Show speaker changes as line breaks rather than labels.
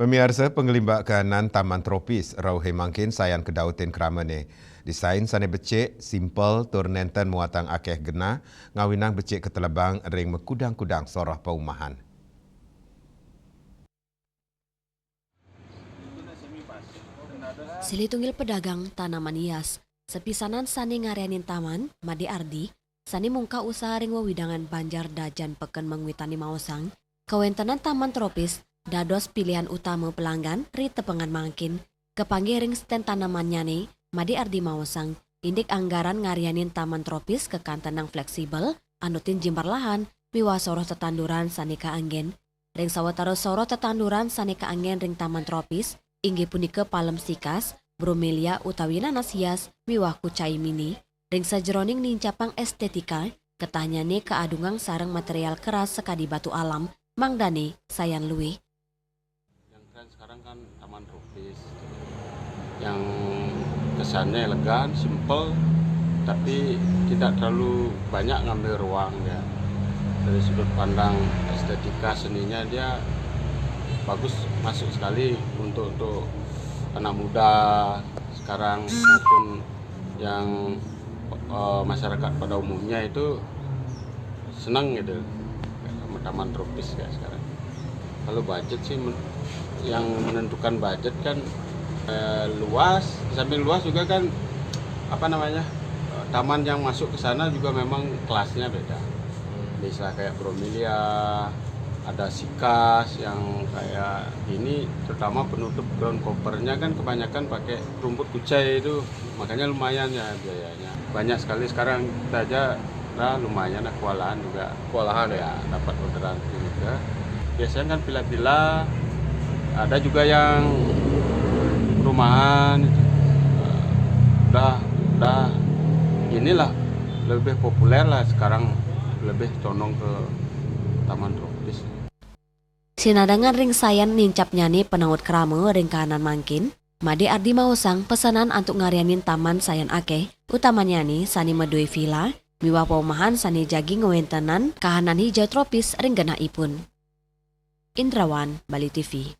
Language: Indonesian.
Pemirsa penggelimbak kanan Taman Tropis Rauhe Mangkin sayan kedautin kramane. Desain sane becek, simple, turnenten muatang akeh gena, ngawinang becek ketelebang ring mekudang-kudang soroh paumahan.
Silitunggil pedagang tanaman hias, sepisanan sani ngarianin taman, Made Ardi, sani mungka usaha ring wewidangan Banjar Dajan peken mengwitani maosang, kawentenan taman tropis, dados pilihan utama pelanggan ri tepengan mangkin, kepanggih ring stand tanamannya nih, Made Ardi maosang, indik anggaran ngarianin taman tropis ke kantenang fleksibel, anutin jimbar lahan, miwa soroh tetanduran sani kaanggen, ring sawatara soroh tetanduran sani kaanggen ring taman tropis, inggih punika palem sikas, bromelia utawi nanas hias, miwah kucai mini, ring sajeroning nincapang estetika, ketanyane keadungang sareng material keras sekadi batu alam, mangdane sayan luwih.
Yang keren sekarang kan taman tropis, yang kesannya elegan, simple, tapi tidak terlalu banyak ngambil ruang ya. Dari sudut pandang estetika seninya dia bagus, masuk sekali untuk anak muda sekarang maupun yang masyarakat pada umumnya itu senang gitu sama taman tropis kayak sekarang. Kalau budget sih yang menentukan budget kan luas, di samping luas juga kan taman yang masuk ke sana juga memang kelasnya beda. Bisa kayak bromelia, ada sikas yang kayak gini, terutama penutup ground covernya kan kebanyakan pakai rumput kucai itu, makanya lumayan ya biayanya. Banyak sekali sekarang kita aja lumayan kewalahan ya, dapat orderan juga. Biasanya kan villa-villa, ada juga yang rumahan, udah inilah lebih populer lah sekarang, lebih condong ke taman tropis.
Sinadangan ring sayan nincap nyani penaut krame ring kahanan mangkin, Made Ardi maosang pesanan untuk ngarianin taman sayan akeh, utamanya nih sani medui villa, miwah paumahan sani jagi ngewentenan kahanan hijau tropis ring genaipun. Indrawan, Bali TV.